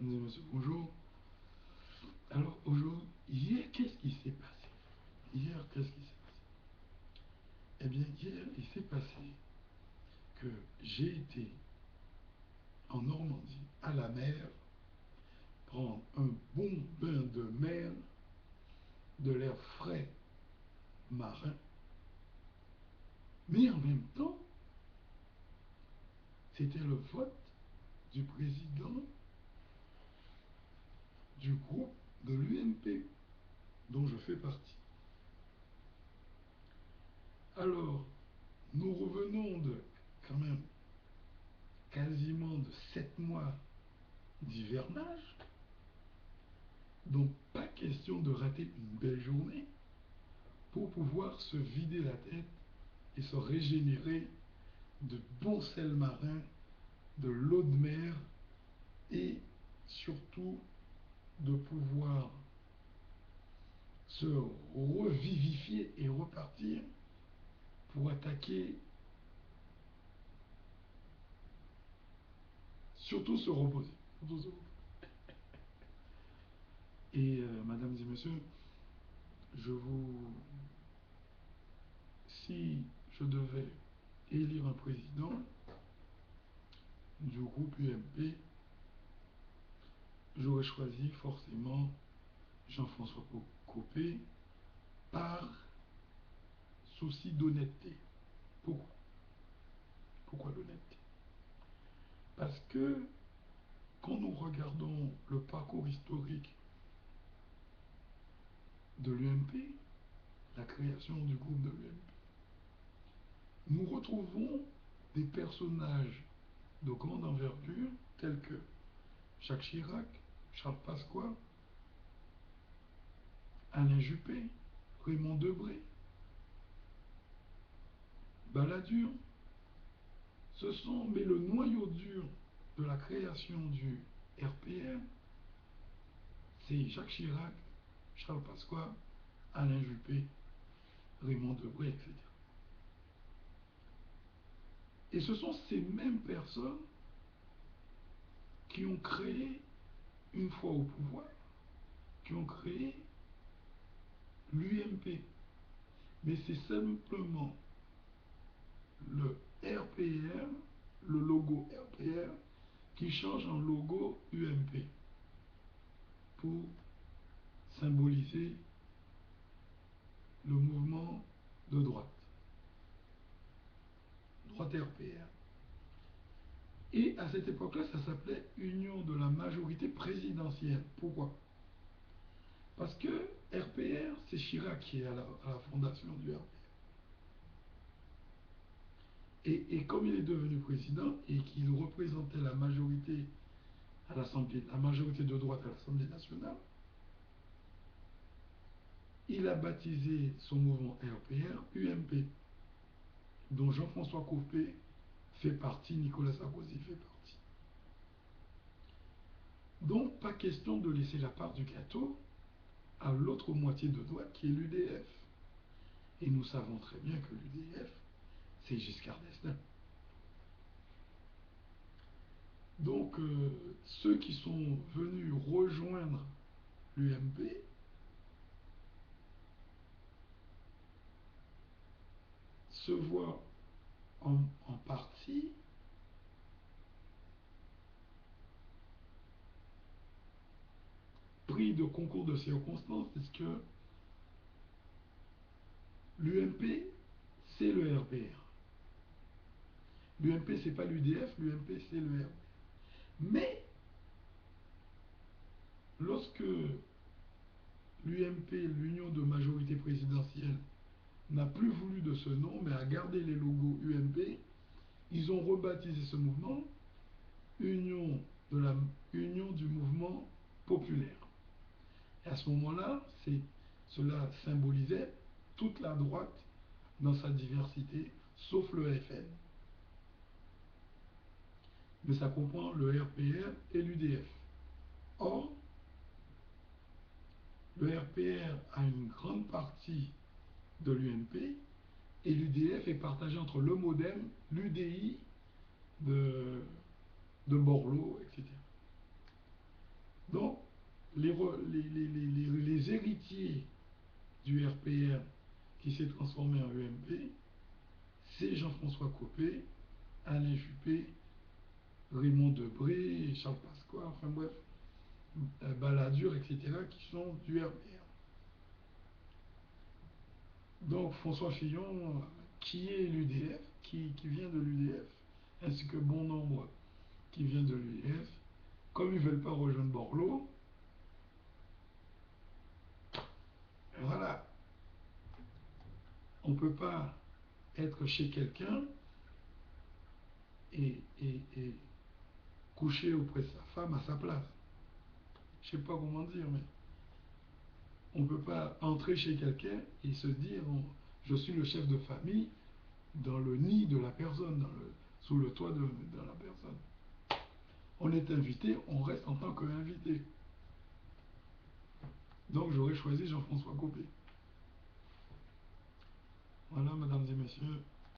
Mesdames et messieurs, bonjour. Alors aujourd'hui, hier, qu'est-ce qui s'est passé? Hier, qu'est-ce qui s'est passé? Eh bien, hier, il s'est passé que j'ai été en Normandie, à la mer, prendre un bon bain de mer, de l'air frais marin, mais en même temps, c'était le vote du président du groupe de l'UMP, dont je fais partie. Alors, nous revenons de quand même quasiment de 7 mois d'hivernage. Donc, pas question de rater une belle journée pour pouvoir se vider la tête et se régénérer de bons sels marins, de l'eau de mer et surtout de pouvoir se revivifier et repartir pour attaquer, surtout se reposer. Et mesdames et messieurs, je vous, si je devais élire un président du groupe UMP, j'aurais choisi forcément Jean-François Copé par souci d'honnêteté. Pourquoi? Pourquoi l'honnêteté? Parce que quand nous regardons le parcours historique de l'UMP, la création du groupe de l'UMP, nous retrouvons des personnages de grande envergure tels que Jacques Chirac, Charles Pasqua, Alain Juppé, Raymond Debré, Balladur. Ce sont, mais le noyau dur de la création du RPR, c'est Jacques Chirac, Charles Pasqua, Alain Juppé, Raymond Debré, etc. Et ce sont ces mêmes personnes qui ont créé, une fois au pouvoir, qui ont créé l'UMP. Mais c'est simplement le RPR, le logo RPR, qui change en logo UMP pour symboliser le mouvement de droite. Droite RPR. Et à cette époque-là, ça s'appelait Union de la majorité présidentielle. Pourquoi? Parce que RPR, c'est Chirac qui est à la fondation du RPR. Et comme il est devenu président et qu'il représentait la majorité à l'Assemblée, la majorité de droite à l'Assemblée nationale, il a baptisé son mouvement RPR UMP, dont Jean-François Copé fait partie, Nicolas Sarkozy fait partie. Donc, pas question de laisser la part du gâteau à l'autre moitié de droite qui est l'UDF. Et nous savons très bien que l'UDF, c'est Giscard d'Estaing. Donc, ceux qui sont venus rejoindre l'UMP se voient en partie pris de concours de circonstances, parce que l'UMP, c'est le RPR. L'UMP, c'est pas l'UDF, l'UMP, c'est le RPR. Mais, lorsque l'UMP, l'Union de majorité présidentielle, n'a plus voulu de ce nom, mais a gardé les logos UMP, ils ont rebaptisé ce mouvement Union du mouvement populaire. Et à ce moment-là, cela symbolisait toute la droite dans sa diversité, sauf le FN. Mais ça comprend le RPR et l'UDF. Or, le RPR a une grande partie de l'UMP et l'UDF est partagé entre le MODEM, l'UDI de Borloo, etc. les héritiers du RPR qui s'est transformé en UMP, c'est Jean-François Copé, Alain Juppé, Raymond Debré, Charles Pasqua, enfin bref, Balladur, etc., qui sont du RPR. Donc François Fillon, qui est l'UDF, qui vient de l'UDF, ainsi que bon nombre qui viennent de l'UDF, comme ils ne veulent pas rejoindre Borloo, voilà, on ne peut pas être chez quelqu'un et coucher auprès de sa femme à sa place. Je ne sais pas comment dire, mais on ne peut pas entrer chez quelqu'un et se dire je suis le chef de famille dans le nid de la personne, sous le toit de la personne. On est invité, on reste en tant qu'invité. Donc j'aurais choisi Jean-François Copé. Voilà, mesdames et messieurs.